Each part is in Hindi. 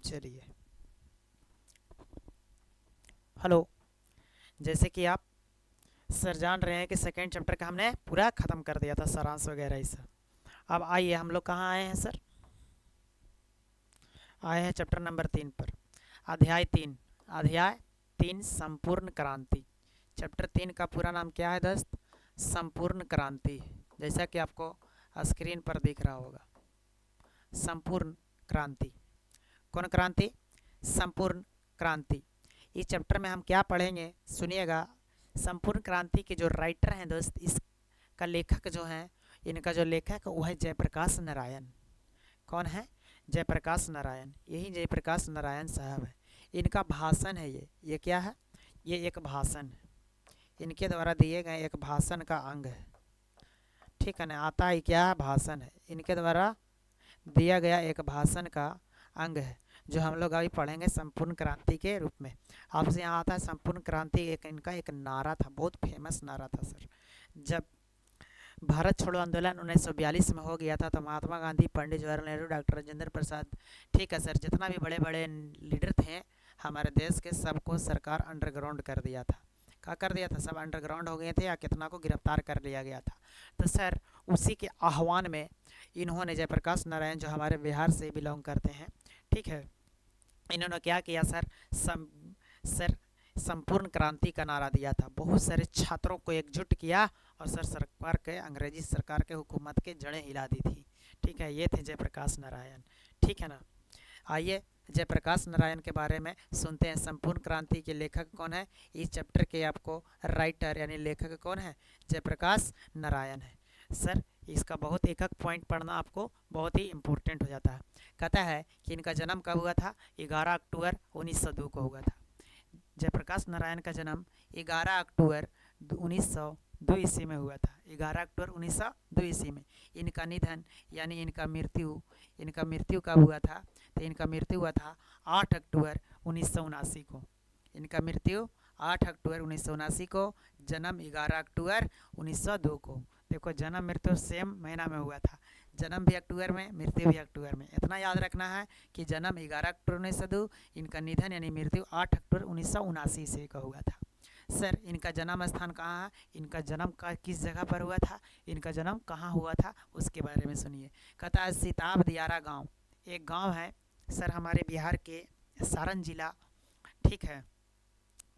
चलिए, हेलो। जैसे कि आप सर जान रहे हैं कि सेकेंड चैप्टर का हमने पूरा ख़त्म कर दिया था, सारांश वगैरह ये सब। अब आइए, हम लोग कहाँ आए हैं सर? आए हैं चैप्टर नंबर 3 पर। अध्याय 3। अध्याय 3 संपूर्ण क्रांति। चैप्टर 3 का पूरा नाम क्या है दोस्त? संपूर्ण क्रांति। जैसा कि आपको स्क्रीन पर दिख रहा होगा, संपूर्ण क्रांति। कौन क्रांति? संपूर्ण क्रांति। इस चैप्टर में हम क्या पढ़ेंगे सुनिएगा। संपूर्ण क्रांति के जो राइटर हैं दोस्त, इसका लेखक जो हैं, इनका जो लेखक वो है जयप्रकाश नारायण। कौन है? जयप्रकाश नारायण। यही जयप्रकाश नारायण साहब है। इनका भाषण है ये क्या है? ये एक भाषण है, इनके द्वारा दिए गए एक भाषण का अंग है। ठीक है ना? आता ही क्या है? भाषण है, इनके द्वारा दिया गया एक भाषण का अंग है, जो हम लोग अभी पढ़ेंगे संपूर्ण क्रांति के रूप में। आपसे यहाँ आता है संपूर्ण क्रांति, एक इनका एक नारा था, बहुत फेमस नारा था सर। जब भारत छोड़ो आंदोलन 1942 में हो गया था, तो महात्मा गांधी, पंडित जवाहरलाल नेहरू, डॉक्टर राजेंद्र प्रसाद, ठीक है सर, जितना भी बड़े बड़े लीडर थे हमारे देश के, सबको सरकार अंडरग्राउंड कर दिया था। क्या कर दिया था? सब अंडरग्राउंड हो गए थे, या कितना को गिरफ्तार कर लिया गया था। तो सर उसी के आह्वान में इन्होंने, जयप्रकाश नारायण जो हमारे बिहार से बिलोंग करते हैं, ठीक है, इन्होंने क्या किया सर? सर संपूर्ण क्रांति का नारा दिया था। बहुत सारे छात्रों को एकजुट किया और सर सरकार के, अंग्रेजी सरकार के हुकूमत के जड़ें हिला दी थी। ठीक है, ये थे जयप्रकाश नारायण। ठीक है ना? आइए जयप्रकाश नारायण के बारे में सुनते हैं। संपूर्ण क्रांति के लेखक कौन है? इस चैप्टर के आपको राइटर यानी लेखक कौन है? जयप्रकाश नारायण है सर। इसका बहुत एक एक पॉइंट पढ़ना आपको बहुत ही इम्पोर्टेंट हो जाता है। कहता है कि इनका जन्म कब हुआ था? 11 अक्टूबर 1902 को हुआ था। जयप्रकाश नारायण का जन्म 11 अक्टूबर 1902 ईस्वी में हुआ था। 11 अक्टूबर 1902 ईस्वी में। इनका निधन यानी इनका मृत्यु कब हुआ था? तो इनका मृत्यु हुआ था 8 अक्टूबर 1979 को। इनका मृत्यु 8 अक्टूबर 1979 को, जन्म 11 अक्टूबर 1902 को। देखो, जन्म मृत्यु सेम महीना में हुआ था। जन्म भी अक्टूबर में, मृत्यु भी अक्टूबर में। इतना याद रखना है कि जन्म 11 अक्टूबर 1902, इनका निधन यानी मृत्यु 8 अक्टूबर 1979 से का हुआ था। सर इनका जन्म स्थान कहाँ है? इनका जन्म का किस जगह पर हुआ था? इनका जन्म कहाँ हुआ था उसके बारे में सुनिए। कहता है सिताब दियारा गाँव, एक गाँव है सर हमारे बिहार के सारण जिला, ठीक है,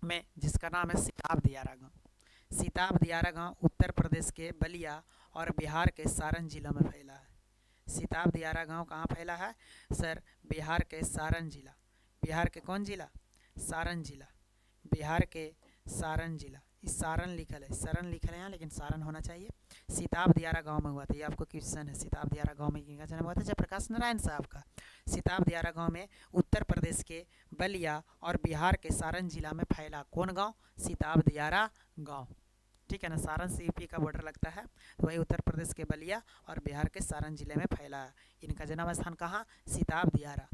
में, जिसका नाम है सिताब दियारा गाँव। सिताब दियारा गाँव उत्तर प्रदेश के बलिया और बिहार के सारण जिला में फैला है। सिताब दियारा गांव कहाँ फैला है सर? बिहार के सारण जिला। बिहार के कौन जिला? सारण जिला। बिहार के सारण जिला। इस सारण लिखल है, सारण लिखल है यहाँ, लेकिन सारण होना चाहिए। सिताब दियारा गांव में हुआ था। ये आपको क्वेश्चन है, सिताब दियारा गांव में किनका जन्म हुआ था? जयप्रकाश नारायण साहब का। सिताब दियारा गांव में उत्तर प्रदेश के बलिया और बिहार के सारण जिला में फैला। कौन गांव? सिताब दियारा गांव। ठीक है ना? सारण से यूपी का बॉर्डर लगता है, तो वही उत्तर प्रदेश के बलिया और बिहार के सारण जिले में फैला है। इनका जन्म स्थान कहाँ? सिताब दियारा।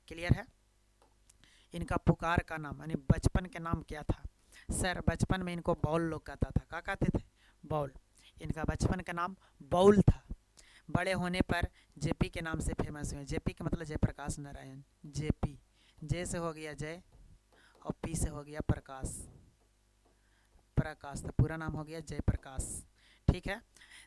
क्लियर है? इनका पुकार का नाम यानी बचपन के नाम क्या था सर? बचपन में इनको बाउल लोग कहता था। क्या कहते थे? बाउल। इनका बचपन का नाम बाउल था। बड़े होने पर जेपी के नाम से फेमस हुए। जेपी का मतलब जयप्रकाश नारायण। जेपी, जे से हो गया जय और पी से हो गया प्रकाश। प्रकाश, तो पूरा नाम हो गया जयप्रकाश। ठीक है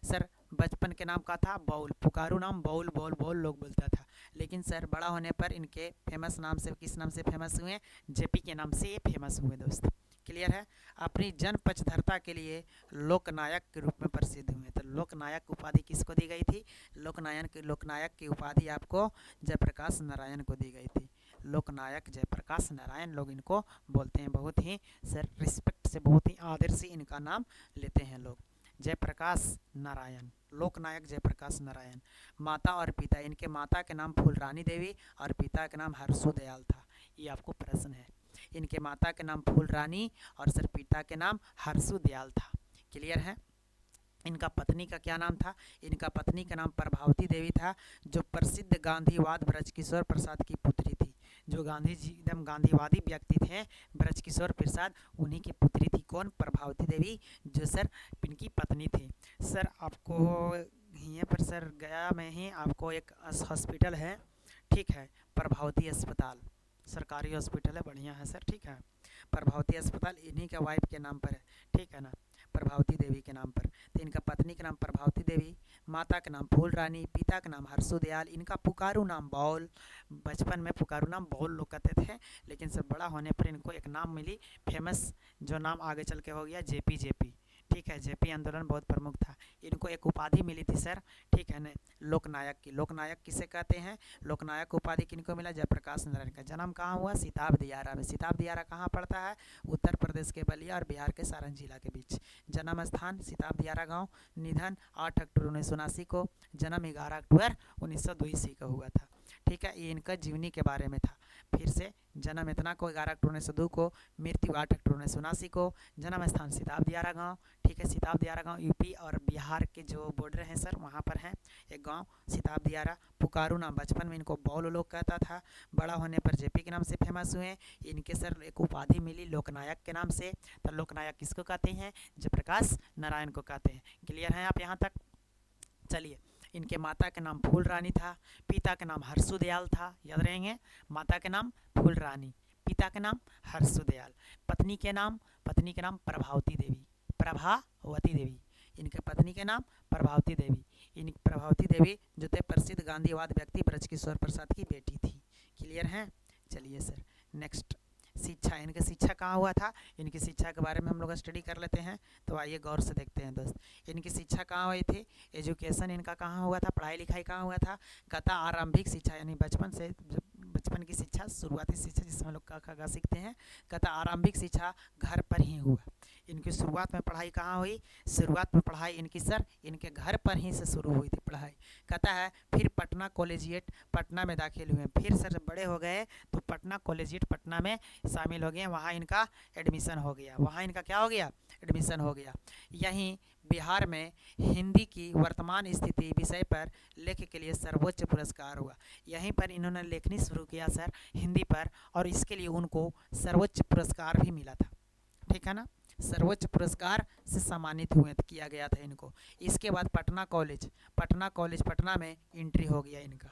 सर। बचपन के नाम का था बाउल, पुकारू नाम बाउल, बाउल बाउल लोग बोलता था। लेकिन सर बड़ा होने पर इनके फेमस नाम से, किस नाम से फेमस हुए? जेपी के नाम से ये फेमस हुए दोस्त। क्लियर है? अपनी जन पक्षधरता के लिए लोकनायक के रूप में प्रसिद्ध हुए। तो लोकनायक उपाधि किसको दी गई थी? लोकनायक की उपाधि आपको जयप्रकाश नारायण को दी गई थी। लोकनायक जयप्रकाश नारायण लोग इनको बोलते हैं। बहुत ही सर रिस्पेक्ट से, बहुत ही आदर से इनका नाम लेते हैं लोग। जयप्रकाश नारायण, लोकनायक जयप्रकाश नारायण। माता और पिता, इनके माता के नाम फूलरानी देवी और पिता के नाम हरसू दयाल था। ये आपको प्रश्न है। इनके माता के नाम फूलरानी और सर पिता के नाम हरसू दयाल था। क्लियर है? इनका पत्नी का क्या नाम था? इनका पत्नी का नाम प्रभावती देवी था, जो प्रसिद्ध गांधीवाद ब्रजकिशोर प्रसाद की पुत्री थी। जो गांधी जी एकदम गांधीवादी व्यक्ति थे, ब्रजकिशोर प्रसाद, उन्हीं की पुत्री थी। कौन? प्रभावती देवी, जो सर इनकी पत्नी थी। सर आपको यहाँ पर सर गया में ही आपको एक हॉस्पिटल है, ठीक है। प्रभावती अस्पताल सरकारी हॉस्पिटल है, बढ़िया है सर, ठीक है। प्रभावती अस्पताल इन्हीं के वाइफ के नाम पर है, ठीक है ना, प्रभावती देवी के नाम पर। तो इनका पत्नी का नाम प्रभावती देवी, माता का नाम फूल रानी, पिता का नाम हरसुदयाल, इनका पुकारू नाम बौल। बचपन में पुकारू नाम बौल लोग कहते थे, लेकिन सर बड़ा होने पर इनको एक नाम मिली फेमस, जो नाम आगे चल के हो गया जेपी जेपी, ठीक है। जेपी आंदोलन बहुत प्रमुख था। इनको एक उपाधि मिली थी सर, ठीक है ना, लोकनायक की। लोकनायक किसे कहते हैं? लोकनायक उपाधि किनको मिला? जयप्रकाश नारायण का। जन्म कहाँ हुआ? सिताब दियारा में। सिताब दियारा कहाँ पड़ता है? उत्तर प्रदेश के बलिया और बिहार के सारण जिला के बीच। जन्म स्थान सिताब दियारा गाँव। निधन 8 अक्टूबर 1979 को। जन्म 11 अक्टूबर 1902 ईस्वी का हुआ था, ठीक है। ये इनका जीवनी के बारे में था। फिर से जन्म इतना को 11 अक्टूबर 1902 को, मृत्यु 8 अक्टूबर 1979 को। जन्म स्थान सिताब दियारा गाँव, ठीक है। सिताब दियारा गाँव यूपी और बिहार के जो बॉर्डर हैं सर, वहाँ पर है एक गांव सिताब दियारा। पुकारू नाम, बचपन में इनको बौल लोग कहता था, बड़ा होने पर जेपी के नाम से फेमस हुए। इनके सर एक उपाधि मिली लोकनायक के नाम से। तो लोकनायक किसको कहते हैं? जयप्रकाश नारायण को कहते हैं। क्लियर हैं आप यहाँ तक? चलिए, इनके माता का नाम फूल रानी था, पिता का नाम हरसुदयाल था, याद रहेंगे। माता के नाम फूल रानी, पिता के नाम हरसुदयाल। पत्नी के नाम प्रभावती देवी, प्रभावती देवी। इनके पत्नी के नाम प्रभावती देवी। इन प्रभावती देवी जो थे प्रसिद्ध गांधीवाद व्यक्ति ब्रजकिशोर प्रसाद की बेटी थी। क्लियर हैं? चलिए सर, नेक्स्ट शिक्षा। इनकी शिक्षा कहाँ हुआ था? इनकी शिक्षा के बारे में हम लोग स्टडी कर लेते हैं, तो आइए गौर से देखते हैं दोस्त। इनकी शिक्षा कहाँ हुई थी? एजुकेशन इनका कहाँ हुआ था? पढ़ाई लिखाई कहाँ हुआ था? कहता आरंभिक शिक्षा, यानी बचपन से, बचपन की शिक्षा, शुरुआती शिक्षा जिसमें हम लोग का खगा सीखते हैं, कहता आरंभिक शिक्षा घर पर ही हुआ। इनकी शुरुआत में पढ़ाई कहाँ हुई? शुरुआत में पढ़ाई इनकी सर इनके घर पर ही से शुरू हुई थी पढ़ाई। कहता है फिर पटना कॉलेजिएट पटना में दाखिल हुए। फिर सर जब बड़े हो गए तो पटना कॉलेजिएट पटना में शामिल हो गए, वहाँ इनका एडमिशन हो गया। वहाँ इनका क्या हो गया? एडमिशन हो गया। यहीं बिहार में हिंदी की वर्तमान स्थिति विषय पर लेख के लिए सर्वोच्च पुरस्कार हुआ। यहीं पर इन्होंने लेखनी शुरू किया सर हिंदी पर, और इसके लिए उनको सर्वोच्च पुरस्कार भी मिला था, ठीक है ना। सर्वोच्च पुरस्कार से सम्मानित हुए किया गया था इनको। इसके बाद पटना कॉलेज पटना में एंट्री हो गया इनका।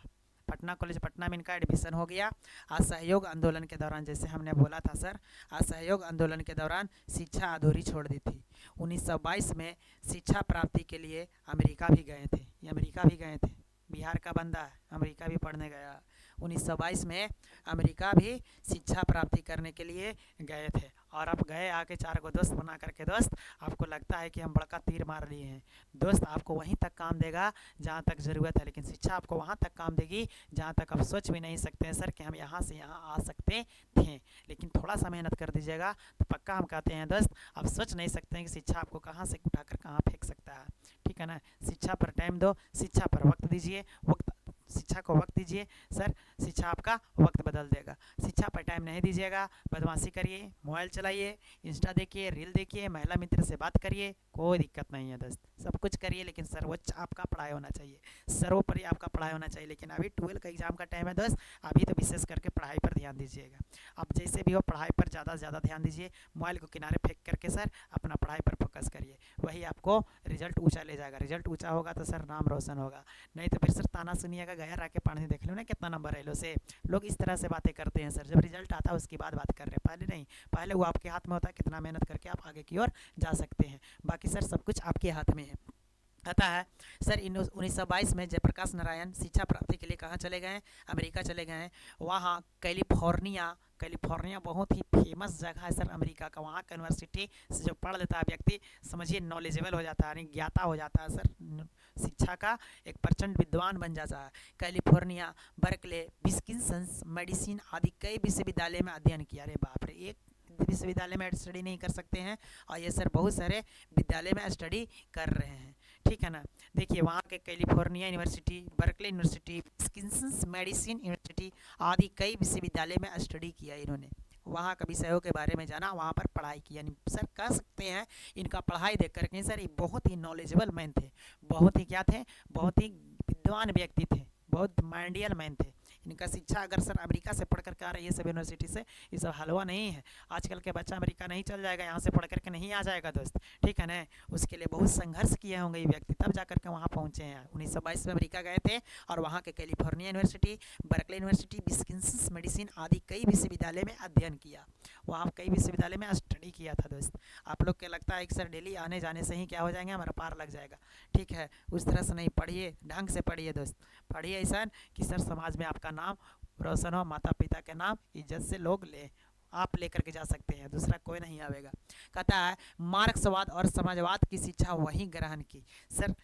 पटना कॉलेज पटना में इनका एडमिशन हो गया। असहयोग आंदोलन के दौरान, जैसे हमने बोला था सर, असहयोग आंदोलन के दौरान शिक्षा अधूरी छोड़ दी थी। 1922 में शिक्षा प्राप्ति के लिए अमेरिका भी गए थे। ये अमेरिका भी गए थे, बिहार का बंदा है, अमेरिका भी पढ़ने गया। 1922 में अमेरिका भी शिक्षा प्राप्ति करने के लिए गए थे। और अब गए आके 4 को दोस्त बना करके दोस्त, आपको लगता है कि हम बड़का तीर मार लिए हैं। दोस्त आपको वहीं तक काम देगा जहाँ तक ज़रूरत है, लेकिन शिक्षा आपको वहाँ तक काम देगी जहाँ तक आप सोच भी नहीं सकते हैं सर कि हम यहाँ से यहाँ आ सकते थे। लेकिन थोड़ा सा मेहनत कर दीजिएगा तो पक्का हम कहते हैं दोस्त, आप सोच नहीं सकते हैं कि शिक्षा आपको कहाँ से उठाकर कहाँ फेंक सकता है, ठीक है ना। शिक्षा पर टाइम दो, शिक्षा पर वक्त दीजिए, शिक्षा को वक्त दीजिए सर, शिक्षा आपका वक्त बदल देगा। शिक्षा पर टाइम नहीं दीजिएगा, बदमाशी करिए, मोबाइल चलाइए, इंस्टा देखिए, रील देखिए, महिला मित्र से बात करिए, कोई दिक्कत नहीं है दोस्त, सब कुछ करिए, लेकिन सर्वोच्च आपका पढ़ाई होना चाहिए, सर्वोपरि आपका पढ़ाई होना चाहिए। लेकिन अभी 12 का एग्जाम का टाइम है दोस्त, अभी तो विशेष करके पढ़ाई पर ध्यान दीजिएगा। अब जैसे भी हो पढ़ाई पर ज़्यादा से ज़्यादा ध्यान दीजिए, मोबाइल को किनारे फेंक करके सर अपना पढ़ाई पर फोकस करिए, वही आपको रिजल्ट ऊँचा ले जाएगा। रिजल्ट ऊँचा होगा तो सर नाम रोशन होगा, नहीं तो फिर सर ताना सुनिएगा, गया रह के पढ़ने देख लो ना कितना नंबर है लो से। लोग इस तरह से बातें करते हैं सर, जब रिजल्ट आता है उसकी बाद बात कर रहे हैं, पहले नहीं। पहले वो आपके हाथ में होता है कितना मेहनत करके आप आगे की ओर जा सकते हैं, बाकी सर सब कुछ आपके हाथ में है। आता है सर 1922 में जयप्रकाश नारायण शिक्षा प्राप्ति के लिए कहाँ चले गए? अमेरिका चले गए हैं। वहाँ कैलिफोर्निया बहुत ही फेमस जगह है सर अमेरिका का। वहाँ का यूनिवर्सिटी से जो पढ़ लेता है व्यक्ति, समझिए नॉलेजेबल हो जाता है, यानी ज्ञाता हो जाता है सर, शिक्षा का एक प्रचंड विद्वान बन जाता है। कैलिफोर्निया, बर्कले, विस्किंसन, मेडिसिन आदि कई विश्वविद्यालय में अध्ययन किया। अरे बाप रे, एक विश्वविद्यालय में स्टडी नहीं कर सकते हैं, और ये सर बहुत सारे विद्यालय में स्टडी कर रहे हैं, ठीक है ना। देखिए वहाँ के California university, Berkeley university, Wisconsin Madison university आदि कई विश्वविद्यालय में स्टडी किया इन्होंने। वहाँ का विषयों के बारे में जाना, वहाँ पर पढ़ाई की, यानी सर कह सकते हैं इनका पढ़ाई देख करके सर ये बहुत ही नॉलेजेबल मैन थे, बहुत ही क्या थे, बहुत ही विद्वान व्यक्ति थे, बहुत माइंडियल मैन थे। इनका शिक्षा अगर सर अमेरिका से पढ़ करके आ रहा है, ये सब यूनिवर्सिटी से, ये सब हलवा नहीं है। आजकल के बच्चा अमेरिका नहीं चल जाएगा, यहाँ से पढ़ करके नहीं आ जाएगा दोस्त, ठीक है ना। उसके लिए बहुत संघर्ष किए होंगे ये व्यक्ति, तब जा करके वहाँ पहुँचे हैं। 1922 में अमेरिका गए थे और वहाँ के California university, Berkeley university, Wisconsin medicine आदि कई विश्वविद्यालय में अध्ययन किया। वहाँ कई विश्वविद्यालय में स्टडी किया था दोस्त। आप लोग क्या लगता है कि सर डेली आने जाने से ही क्या हो जाएंगे, हमारा पार लग जाएगा, ठीक है, उस तरह से नहीं। पढ़िए, ढंग से पढ़िए दोस्त, पढ़िए ऐसा कि सर समाज में आपका नाम रोशन हो, माता पिता के नाम इज्जत से लोग ले, आप लेकर के जा सकते हैं, दूसरा कोई नहीं आवेगा। कहता है मार्क्सवाद और समाजवाद की शिक्षा वहीं ग्रहण की। सर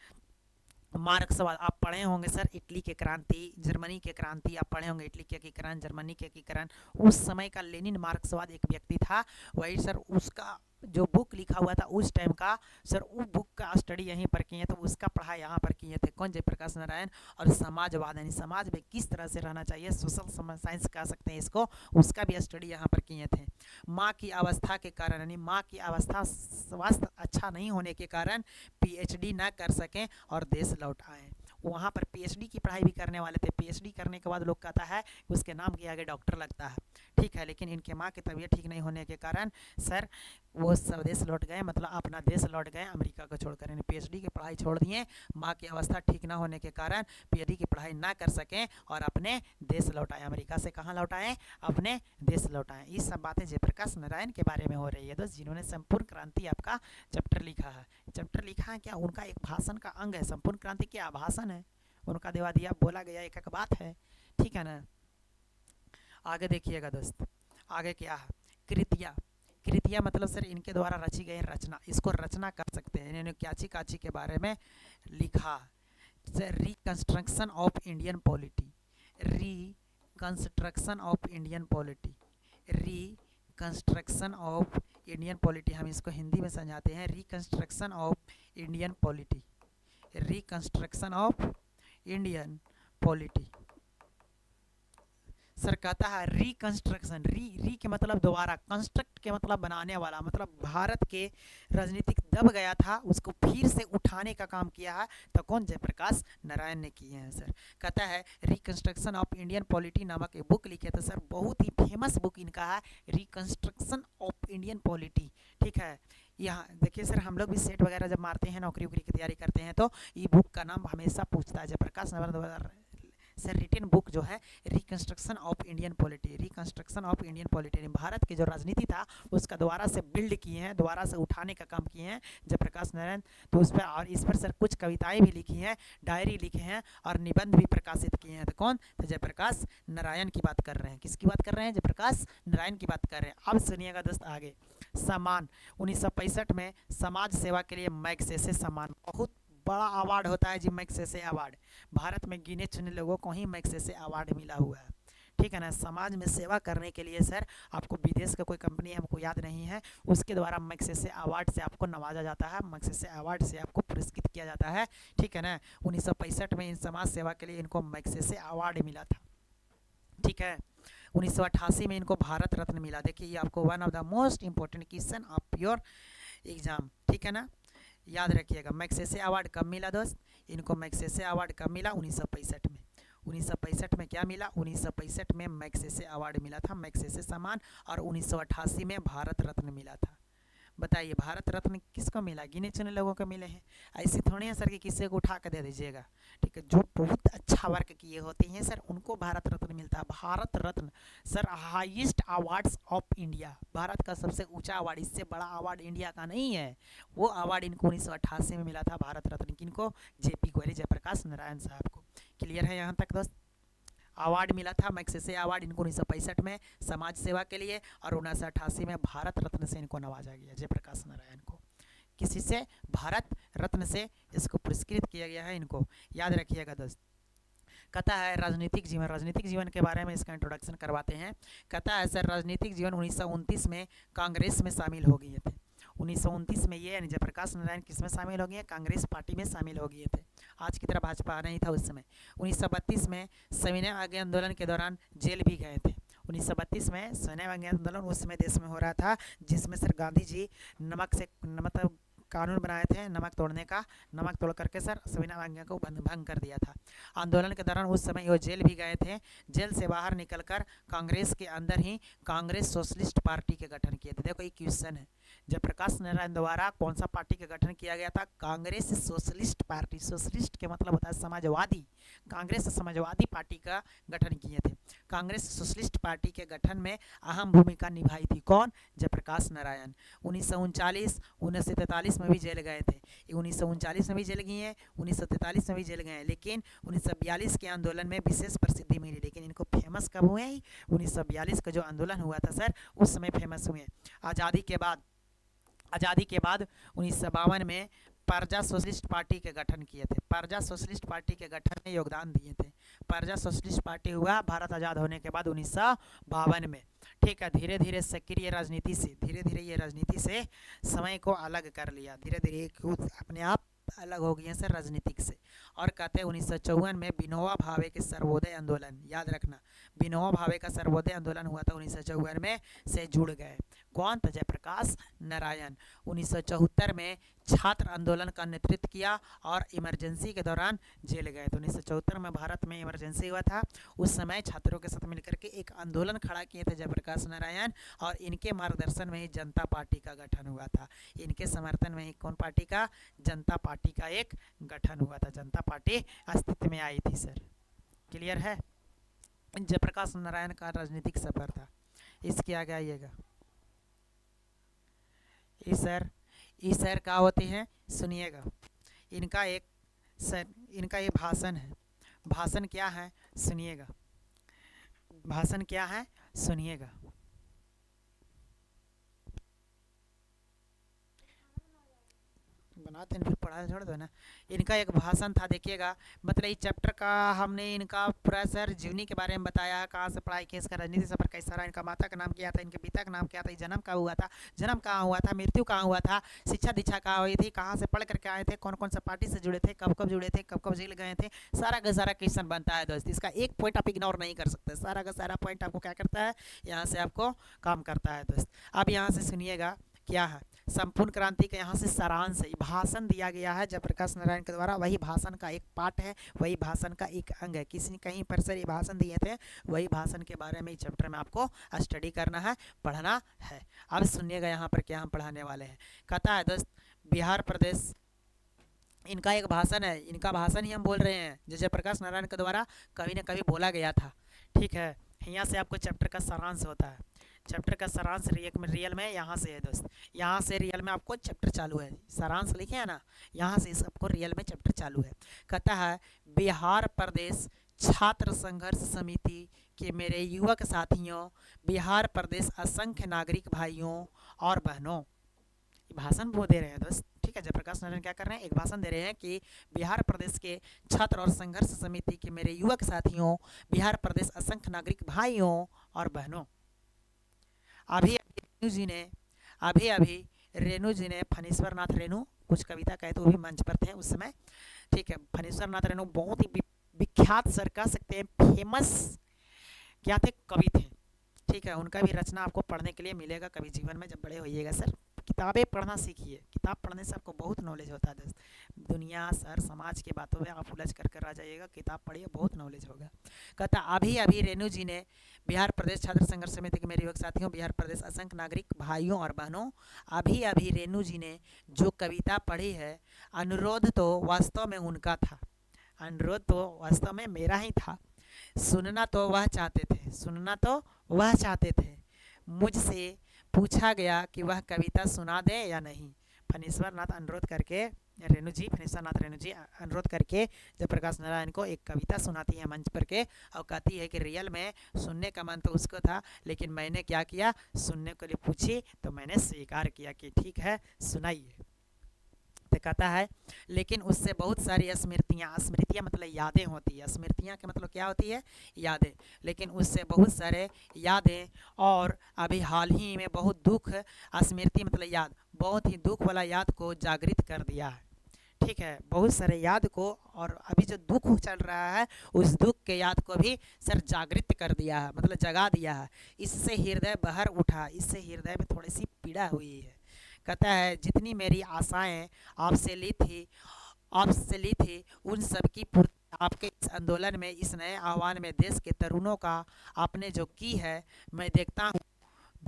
मार्क्सवाद आप पढ़े होंगे सर, इटली के क्रांति, जर्मनी के क्रांति आप पढ़े होंगे, इटली के एकीकरण, जर्मनी के एकीकरण। उस समय का लेनिन मार्क्सवाद एक व्यक्ति था, वही सर उसका जो बुक लिखा हुआ था उस टाइम का, सर वो बुक का स्टडी यहीं पर किए थे, उसका पढ़ाई यहाँ पर किए थे। कौन? जयप्रकाश नारायण। और समाजवाद यानी समाज में किस तरह से रहना चाहिए, सोशल साइंस कह सकते हैं इसको, उसका भी स्टडी यहाँ पर किए थे। माँ की अवस्था के कारण यानी माँ की अवस्था स्वास्थ्य अच्छा नहीं होने के कारण पीएचडी ना कर सकें और देश लौट आए। वहाँ पर पीएचडी की पढ़ाई भी करने वाले थे, पीएचडी करने के बाद लोग कहता है कि उसके नाम के आगे डॉक्टर लगता है, ठीक है, लेकिन इनके माँ की तबीयत ठीक नहीं होने के कारण सर वो स्वदेश लौट गए, मतलब अपना देश लौट गए अमेरिका को छोड़कर, यानी पीएचडी की पढ़ाई छोड़ दिए। माँ की अवस्था ठीक ना होने के कारण पीएचडी की पढ़ाई ना कर सकें और अपने देश लौट आए। अमेरिका से कहाँ लौट आए? अपने देश लौट आए। ये सब बातें जयप्रकाश नारायण के बारे में हो रही है दोस्त, जिन्होंने संपूर्ण क्रांति आपका चैप्टर लिखा है। चैप्टर लिखा है क्या? उनका एक भाषण का अंग है। संपूर्ण क्रांति क्या भाषण है, उनका देवा दिया बोला गया एक एक बात है, ठीक है ना। आगे देखिएगा दोस्त, आगे क्या है? कृतिया। कृतिया मतलब सर इनके द्वारा रची गई रचना, इसको रचना कर सकते हैं। इन्होंने क्याची काची के बारे में लिखा। Reconstruction of Indian polity, reconstruction of Indian polity, reconstruction of Indian polity, हम इसको हिंदी में समझाते हैं reconstruction of Indian polity, reconstruction of Indian polity. Sir कहता है रिकंस्ट्रक्शन, री के मतलब दोबारा, कंस्ट्रक्ट के मतलब बनाने वाला, मतलब भारत के राजनीतिक दब गया था उसको फिर से उठाने का काम किया है, तो कौन? जयप्रकाश नारायण ने किए हैं सर। कहता है रिकंस्ट्रक्शन ऑफ इंडियन पॉलिटी नामक एक बुक लिखे थे सर, बहुत ही फेमस बुक इनका है, रिकंस्ट्रक्शन ऑफ इंडियन पॉलिटी, ठीक है। यहाँ देखिए सर, हम लोग भी सेट वगैरह जब मारते हैं, नौकरी वोकरी की तैयारी करते हैं, तो ये बुक का नाम हमेशा पूछता है। Jayaprakash Narayan sir written book जो है reconstruction of Indian polity, reconstruction of Indian polity, Bharat की जो राजनीति था उसका दोबारा से बिल्ड किए हैं, दोबारा से उठाने का काम किए हैं जयप्रकाश नारायण। तो उस पर और इस पर सर कुछ कविताएं भी लिखी हैं, डायरी लिखे हैं और निबंध भी प्रकाशित किए हैं। तो कौन? तो जयप्रकाश नारायण की बात कर रहे हैं। किसकी बात कर रहे हैं? जयप्रकाश नारायण की बात कर रहे हैं। अब सुनिएगा दोस्त आगे। सम्मान 1965 में समाज सेवा के लिए मैग्सेसे सम्मान, बहुत बड़ा अवार्ड होता है जी, मैग्सेसे अवार्ड। भारत में गिने चुने लोगों को ही मैग्सेसे अवार्ड मिला हुआ है, ठीक है ना। समाज में सेवा करने के लिए सर आपको विदेश का कोई कंपनी हमको याद नहीं है, उसके द्वारा मैग्सेसे अवार्ड से आपको नवाजा जाता है, मैग्सेसे अवार्ड से आपको पुरस्कृत किया जाता है, ठीक है ना। 1965 में इन समाज सेवा के लिए इनको मैग्सेसे अवार्ड मिला था, ठीक है। 1988 में इनको भारत रत्न मिला। देखिए ये आपको one of the most important question of your exam, ठीक है ना, याद रखिएगा। मैग्सेसे अवार्ड कब मिला दोस्त? इनको मैग्सेसे अवार्ड कब मिला? 1965 में। 1965 में क्या मिला? 1965 में मैग्सेसे अवार्ड मिला था, मैग्सेसे सम्मान, और 1988 में भारत रत्न मिला था। बताइए भारत रत्न किसको मिला? गिने चुने लोगों को मिले हैं, ऐसी थोड़ी है सर कि किसी को उठा कर दे दीजिएगा, ठीक है। जो बहुत अच्छा वर्क किए होते हैं सर उनको भारत रत्न मिलता है। Bharat Ratna sir highest awards of India, Bharat का सबसे ऊंचा अवार्ड, इससे बड़ा अवार्ड इंडिया का नहीं है। वो अवार्ड इनको 1988 में मिला था, भारत रत्न। किनको? जेपी गोयल, जयप्रकाश नारायण साहब को। क्लियर है यहाँ तक दोस्त? अवार्ड मिला था मैग्सेसे अवार्ड इनको 1965 में समाज सेवा के लिए, और 1988 में भारत रत्न से इनको नवाजा गया, जयप्रकाश नारायण को। किसी से? भारत रत्न से इसको पुरस्कृत किया गया है, इनको याद रखिएगा दोस्त। कहता है राजनीतिक जीवन, राजनीतिक जीवन के बारे में इसका इंट्रोडक्शन करवाते हैं। कहता है सर राजनीतिक जीवन 1929 में कांग्रेस में शामिल हो गए थे। 1929 में ये यानी जयप्रकाश नारायण किस में शामिल हो गए? कांग्रेस पार्टी में शामिल हो गए थे। आज की तरह भाजपा नहीं था उस समय। 1932 में सविनय अवज्ञा आंदोलन के दौरान जेल भी गए थे। 1932 में सविनय अवज्ञा आंदोलन उस समय देश में हो रहा था, जिसमें सर गांधी जी नमक से मतलब कानून बनाए थे नमक तोड़ने का। नमक तोड़ करके सर संविधान आज्ञा को भंग कर दिया था। आंदोलन के दौरान उस समय वो जेल भी गए थे। जेल से बाहर निकलकर कांग्रेस के अंदर ही कांग्रेस सोशलिस्ट पार्टी के गठन किए थे। देखो ये क्वेश्चन है, जयप्रकाश नारायण द्वारा कौन सा पार्टी का गठन किया गया था? Congress socialist party. सोशलिस्ट के मतलब होता है समाजवादी। कांग्रेस समाजवादी पार्टी का गठन किए थे। कांग्रेस सोशलिस्ट पार्टी के गठन में अहम भूमिका निभाई थी कौन? जयप्रकाश नारायण। 1939 1943 में भी जेल गए थे। 1939 में भी जेल गए हैं, 1943 में भी जेल गए हैं, लेकिन 1942 के आंदोलन में विशेष प्रसिद्धि मिली। लेकिन इनको फेमस कब हुए हैं? 1942 का जो आंदोलन हुआ था सर, उस समय फेमस हुए। आज़ादी के बाद 1952 में प्रजा सोशलिस्ट पार्टी के गठन किए थे। प्रजा सोशलिस्ट पार्टी के गठन में योगदान दिए थे। प्रजा सोशलिस्ट पार्टी हुआ भारत आज़ाद होने के बाद 1952 में। ठीक है, धीरे धीरे सक्रिय राजनीति से, धीरे धीरे ये राजनीति से समय को अलग कर लिया। धीरे धीरे अपने आप अलग हो गई हैं सर राजनीतिक से। और कहते हैं 1954 में विनोबा भावे के सर्वोदय आंदोलन, याद रखना, विनोबा भावे का सर्वोदय आंदोलन हुआ था 1954 में, से जुड़ गए। कौन? तो जयप्रकाश नारायण। 1974 में छात्र आंदोलन का नेतृत्व किया और इमरजेंसी के दौरान जेल गए। तो 1974 में भारत में इमरजेंसी हुआ था, उस समय छात्रों के साथ मिलकर के एक आंदोलन खड़ा किए थे जयप्रकाश नारायण, और इनके मार्गदर्शन में ही जनता पार्टी का गठन हुआ था। इनके समर्थन में ही कौन पार्टी का? जनता पार्टी का एक गठन हुआ था। जनता पार्टी अस्तित्व में आई थी सर। क्लियर है? जयप्रकाश नारायण का राजनीतिक सफर था। इसके आगे आइएगा। ई सर क्या होते हैं? सुनिएगा। इनका एक भाषण है। भाषण क्या है? सुनिएगा। भाषण क्या है? सुनिएगा। बनाते हैं फिर पढ़ाई छोड़ दो ना। इनका एक भाषण था, देखिएगा। मतलब इस चैप्टर का हमने इनका पूरा सर जीवनी के बारे में बताया, कहाँ से पढ़ाई किया, इसका राजनीति सफर कैसा रहा, इनका माता का नाम क्या था, इनके पिता का नाम क्या था, जन्म कहाँ हुआ था, जन्म कहाँ हुआ था, मृत्यु कहाँ हुआ था, शिक्षा दीक्षा कहाँ हुई थी, कहाँ से पढ़ करके आए थे, कौन कौन सा पार्टी से जुड़े थे, कब कब जुड़े थे, कब कब जेल गए थे, सारा का सारा क्वेश्चन बनता है दोस्त। इसका एक पॉइंट आप इग्नोर नहीं कर सकते, सारा का सारा पॉइंट आपको क्या करता है, यहाँ से आपको काम करता है दोस्त। अब यहाँ से सुनिएगा क्या है। संपूर्ण क्रांति का यहाँ से सारांश है, भाषण दिया गया है जयप्रकाश नारायण के द्वारा, वही भाषण का एक पार्ट है, वही भाषण का एक अंग है। किसी ने कहीं पर सर ये भाषण दिए थे, वही भाषण के बारे में इस चैप्टर में आपको स्टडी करना है, पढ़ना है। अब सुनिएगा यहाँ पर क्या हम पढ़ाने वाले हैं। कहता है दोस्त, बिहार प्रदेश, इनका एक भाषण है, इनका भाषण ही हम बोल रहे हैं जो जयप्रकाश नारायण के द्वारा कभी न कभी बोला गया था। ठीक है, यहाँ से आपको चैप्टर का सारांश होता है। चैप्टर का सारांश रियल में यहाँ से है दोस्त, यहाँ से रियल में आपको चैप्टर चालू है। सारांश लिखे है ना, यहाँ से आपको रियल में चैप्टर चालू है। कहता है, बिहार प्रदेश छात्र संघर्ष समिति के मेरे युवक साथियों, बिहार प्रदेश असंख्य नागरिक भाइयों और बहनों, भाषण वो दे रहे हैं दोस्त। ठीक है, जयप्रकाश नारायण क्या कर रहे हैं, एक भाषण दे रहे हैं कि बिहार प्रदेश के छात्र और संघर्ष समिति के मेरे युवक साथियों, बिहार प्रदेश असंख्य नागरिक भाइयों और बहनों, अभी अभी रेणु जी ने, फणीश्वर नाथ रेणु, कुछ कविता कहे तो वो भी मंच पर थे उस समय। ठीक है, फणीश्वर नाथ रेणु बहुत ही विख्यात सर कह सकते हैं, फेमस क्या थे, कवि थे। ठीक है, उनका भी रचना आपको पढ़ने के लिए मिलेगा कभी जीवन में, जब बड़े होइएगा सर। किताबें पढ़ना सीखिए, किताब पढ़ने से आपको बहुत नॉलेज होता है दोस्त। दुनिया सर समाज की बातों में आप उलझ कर आ जाइएगा, किताब पढ़िए, बहुत नॉलेज होगा। कहता, अभी अभी रेणु जी ने, बिहार प्रदेश छात्र संघर्ष समिति के मेरे युवक साथियों, बिहार प्रदेश असंख्य नागरिक भाइयों और बहनों, अभी अभी रेणु जी ने जो कविता पढ़ी है, अनुरोध तो वास्तव में उनका था, अनुरोध तो वास्तव में मेरा ही था, सुनना तो वह चाहते थे, मुझसे पूछा गया कि वह कविता सुना दे या नहीं। फणीश्वर नाथ अनुरोध करके, फणीश्वर नाथ रेणु जी अनुरोध करके जयप्रकाश नारायण को एक कविता सुनाती है मंच पर के, और कहती है कि रियल में सुनने का मन तो उसको था, लेकिन मैंने क्या किया, सुनने के लिए पूछी तो मैंने स्वीकार किया कि ठीक है सुनाइए। तो कहता है, लेकिन उससे बहुत सारी स्मृतियाँ मतलब यादें होती है। स्मृतियाँ का मतलब क्या होती है, यादें। लेकिन उससे बहुत सारे यादें, और अभी हाल ही में बहुत दुख, स्मृति मतलब याद, बहुत ही दुख वाला याद को जागृत कर दिया है। ठीक है, बहुत सारे याद को, और अभी जो दुख चल रहा है उस दुख के याद को भी सर जागृत कर दिया है, मतलब जगा दिया है। इससे हृदय बहर उठा, इससे हृदय में थोड़ी सी पीड़ा हुई है। कहता है जितनी मेरी आशाएं आपसे ली थी उन सब की पूर्ति आपके इस आंदोलन में, इस नए आह्वान में देश के तरुणों का आपने जो की है मैं देखता हूँ।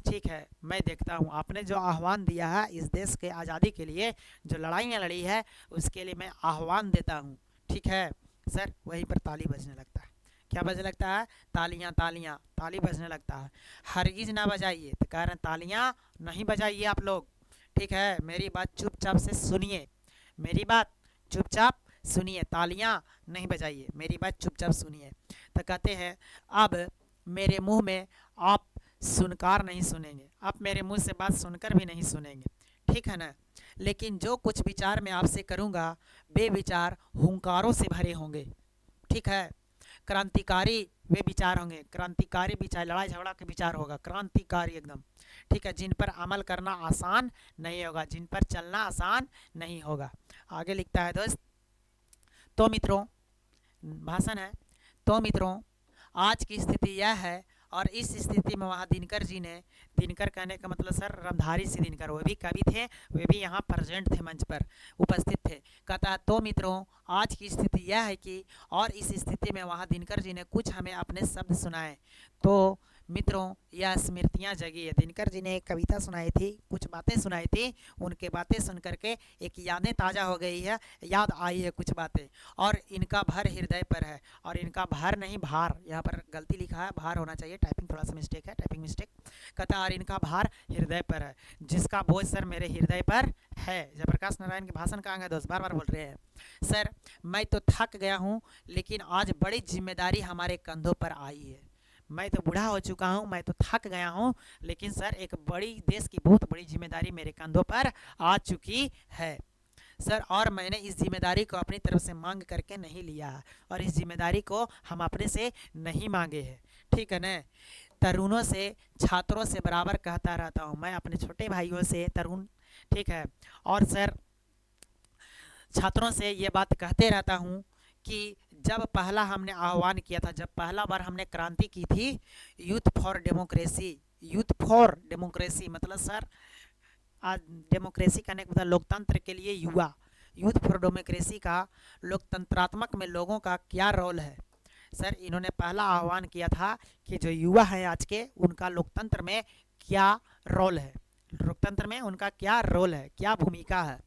ठीक है, मैं देखता हूँ आपने जो आह्वान दिया है इस देश के आज़ादी के लिए, जो लड़ाइयाँ लड़ी है उसके लिए मैं आह्वान देता हूँ। ठीक है सर, वहीं पर ताली बजने लगता है। क्या बजने लगता है? तालियां, तालियां, ताली बजने लगता है। हरगिज ना बजाइए, तो कह रहे हैं तालियां नहीं बजाइए आप लोग। ठीक है, मेरी बात चुपचाप से सुनिए, मेरी बात चुपचाप सुनिए, तालियां नहीं बजाइए, मेरी बात चुपचाप सुनिए। तो कहते हैं अब मेरे मुंह में आप सुनकार नहीं सुनेंगे, आप मेरे मुंह से बात सुनकर भी नहीं सुनेंगे। ठीक है ना? लेकिन जो कुछ विचार मैं आपसे करूंगा वे विचार हुंकारों से भरे होंगे। ठीक है, क्रांतिकारी वे विचार होंगे, क्रांतिकारी विचार, लड़ाई झगड़ा के विचार होगा, क्रांतिकारी एकदम। ठीक है, जिन पर अमल करना आसान नहीं होगा, जिन पर चलना आसान नहीं होगा। आगे लिखता है दोस्त, तो मित्रों, भाषण है, तो मित्रों आज की स्थिति यह है, और इस स्थिति में वहाँ दिनकर जी ने, दिनकर कहने का मतलब सर रमधारी सिंह दिनकर, वो भी कवि थे, वे भी यहाँ प्रेजेंट थे, मंच पर उपस्थित थे। कहता है तो मित्रों आज की स्थिति यह है कि, और इस स्थिति में वहाँ दिनकर जी ने कुछ हमें अपने शब्द सुनाए। तो मित्रों यह स्मृतियाँ जगी है। दिनकर जी ने एक कविता सुनाई थी, कुछ बातें सुनाई थी, उनके बातें सुन करके एक यादें ताज़ा हो गई है, याद आई है कुछ बातें, और इनका भर हृदय पर है। और इनका भार नहीं भार, यहाँ पर गलती लिखा है, भार होना चाहिए, टाइपिंग थोड़ा सा मिस्टेक है, टाइपिंग मिस्टेक। कहता है और इनका भार हृदय पर है, जिसका बोझ सर मेरे हृदय पर है। जयप्रकाश नारायण के भाषण कहाँ गए दोस्त, बार बार बोल रहे हैं। सर मैं तो थक गया हूँ, लेकिन आज बड़ी जिम्मेदारी हमारे कंधों पर आई है। मैं तो बूढ़ा हो चुका हूँ, मैं तो थक गया हूँ, लेकिन सर एक बड़ी देश की बहुत बड़ी जिम्मेदारी मेरे कंधों पर आ चुकी है सर, और मैंने इस जिम्मेदारी को अपनी तरफ से मांग करके नहीं लिया है, और इस जिम्मेदारी को हम अपने से नहीं मांगे हैं। ठीक है न? तरुणों से, छात्रों से बराबर कहता रहता हूँ मैं, अपने छोटे भाइयों से तरुण, ठीक है, और सर छात्रों से ये बात कहते रहता हूँ कि जब पहला हमने आह्वान किया था, जब पहला बार हमने क्रांति की थी, youth for democracy, youth for democracy मतलब सर आज डेमोक्रेसी कहने का मतलब लोकतंत्र के लिए युवा, यूथ फॉर डेमोक्रेसी का लोकतंत्रात्मक में लोगों का क्या रोल है। सर इन्होंने पहला आह्वान किया था कि जो युवा हैं आज के, उनका लोकतंत्र में क्या रोल है, लोकतंत्र में उनका क्या रोल है, क्या भूमिका है,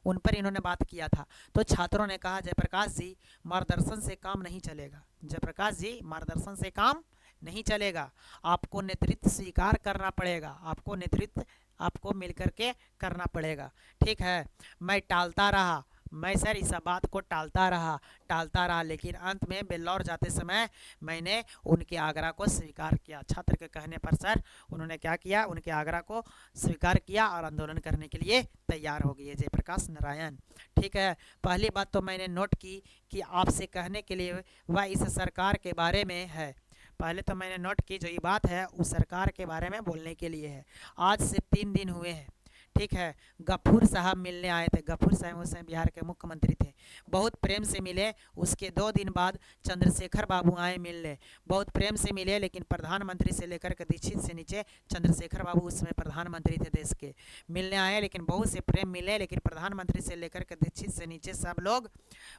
उन पर इन्होंने बात किया था। तो छात्रों ने कहा जयप्रकाश जी मार्गदर्शन से काम नहीं चलेगा, जयप्रकाश जी मार्गदर्शन से काम नहीं चलेगा, आपको नेतृत्व स्वीकार करना पड़ेगा, आपको नेतृत्व आपको मिलकर के करना पड़ेगा। ठीक है, मैं टालता रहा, मैं सर इस बात को टालता रहा, लेकिन अंत में बेल्लौर जाते समय मैंने उनके आग्रह को स्वीकार किया। छात्र के कहने पर सर उन्होंने क्या किया, उनके आग्रह को स्वीकार किया और आंदोलन करने के लिए तैयार हो गए जयप्रकाश नारायण। ठीक है, पहली बात तो मैंने नोट की कि आपसे कहने के लिए वह इस सरकार के बारे में है। पहले तो मैंने नोट की जो ये बात है उस सरकार के बारे में बोलने के लिए है। आज से 3 दिन हुए हैं, ठीक है, गफूर साहब मिलने आए थे, गफूर साहब उस समय बिहार के मुख्यमंत्री थे, बहुत प्रेम से मिले। उसके 2 दिन बाद चंद्रशेखर बाबू आए मिलने, बहुत प्रेम से मिले, लेकिन प्रधानमंत्री से लेकर के दीक्षित से नीचे चंद्रशेखर बाबू उस समय प्रधानमंत्री थे देश के, मिलने आए, लेकिन बहुत से प्रेम मिले, लेकिन प्रधानमंत्री से लेकर के दीक्षित से नीचे सब लोग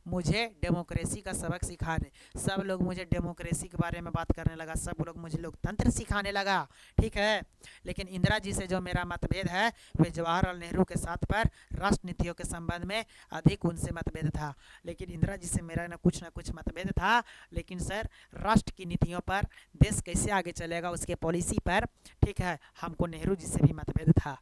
मुझे डेमोक्रेसी का सबक सिखाने, सब लोग मुझे डेमोक्रेसी के बारे में बात करने लगा, सब लोग मुझे लोकतंत्र सिखाने लगा। ठीक है, लेकिन इंदिरा जी से जो मेरा मतभेद है वे जवाहरलाल नेहरू के साथ पर राष्ट्र नीतियों के संबंध में अधिक उनसे मतभेद था, लेकिन इंदिरा जी से मेरा ना कुछ मतभेद था, लेकिन सर राष्ट्र की नीतियों पर, देश कैसे आगे चलेगा उसके पॉलिसी पर, ठीक है, हमको नेहरू जी से भी मतभेद था।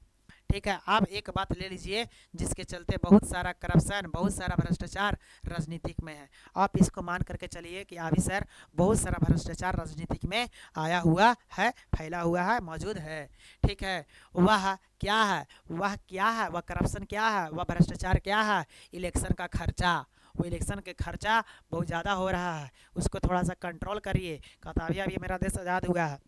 ठीक है, आप एक बात ले लीजिए जिसके चलते बहुत सारा करप्शन, बहुत सारा भ्रष्टाचार राजनीतिक में है, आप इसको मान करके चलिए कि अभी सर बहुत सारा भ्रष्टाचार राजनीतिक में आया हुआ है, फैला हुआ है, मौजूद है। ठीक है, वह क्या है, वह क्या है, वह करप्शन क्या है, वह भ्रष्टाचार क्या है, इलेक्शन का खर्चा, वो इलेक्शन के खर्चा बहुत ज़्यादा हो रहा है, उसको थोड़ा सा कंट्रोल करिए। कहता अभी मेरा देश आज़ाद हुआ है,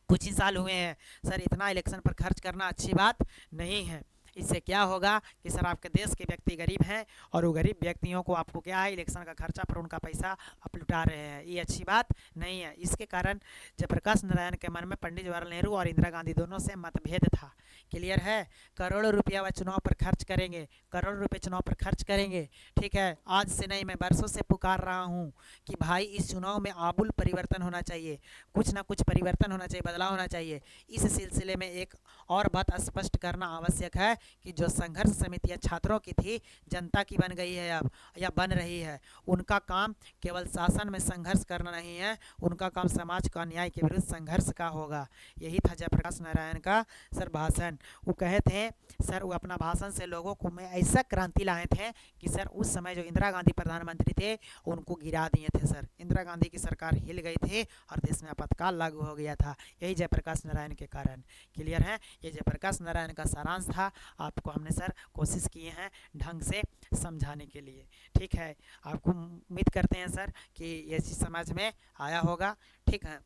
कुछ ही साल हुए हैं सर, इतना इलेक्शन पर खर्च करना अच्छी बात नहीं है, इससे क्या होगा कि सर आपके देश के व्यक्ति गरीब हैं और वो गरीब व्यक्तियों को आपको क्या है इलेक्शन का खर्चा पर उनका पैसा आप लुटा रहे हैं, ये अच्छी बात नहीं है। इसके कारण जयप्रकाश नारायण के मन में पंडित जवाहरलाल नेहरू और इंदिरा गांधी दोनों से मतभेद था। क्लियर है। करोड़ों रुपया वह चुनाव पर खर्च करेंगे, करोड़ों रुपये चुनाव पर खर्च करेंगे। ठीक है, आज से नहीं, मैं बरसों से पुकार रहा हूँ कि भाई इस चुनाव में आमूल परिवर्तन होना चाहिए, कुछ ना कुछ परिवर्तन होना चाहिए, बदलाव होना चाहिए। इस सिलसिले में एक और बात स्पष्ट करना आवश्यक है कि जो संघर्ष समितियां छात्रों की थी जनता की बन गई है अब या बन रही है। उनका काम केवल शासन में संघर्ष करना नहीं है, उनका काम समाज का अन्याय के विरुद्ध संघर्ष का होगा। यही था जयप्रकाश नारायण का सर भाषण। वो कहे थे सर, वो अपना भाषण से लोगों को में ऐसा क्रांति लाए थे कि सर उस समय जो इंदिरा गांधी प्रधानमंत्री थे उनको गिरा दिए थे सर। इंदिरा गांधी की सरकार हिल गई थी और देश में आपातकाल लागू हो गया था, यही जयप्रकाश नारायण के कारण। क्लियर है। ये जयप्रकाश नारायण का सारांश था, आपको हमने सर कोशिश किए हैं ढंग से समझाने के लिए। ठीक है, आपको उम्मीद करते हैं सर कि ये चीज़ समझ में आया होगा। ठीक है,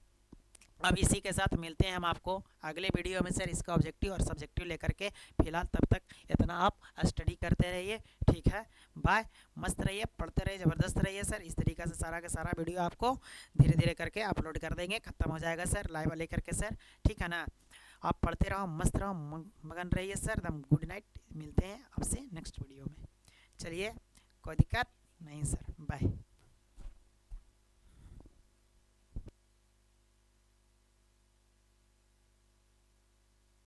अब इसी के साथ मिलते हैं हम आपको अगले वीडियो में सर, इसका ऑब्जेक्टिव और सब्जेक्टिव लेकर के। फिलहाल तब तक इतना आप स्टडी करते रहिए। ठीक है, बाय। मस्त रहिए, पढ़ते रहिए, ज़बरदस्त रहिए सर। इस तरीक़े से सारा का सारा वीडियो आपको धीरे धीरे करके अपलोड कर देंगे, ख़त्म हो जाएगा सर लाइव लेकर के सर। ठीक है ना, आप पढ़ते रहो, मस्त रहो, मगन रहिए सर। एकदम गुड नाइट, मिलते हैं आपसे नेक्स्ट वीडियो में। चलिए, कोई दिक्कत नहीं सर, बाय।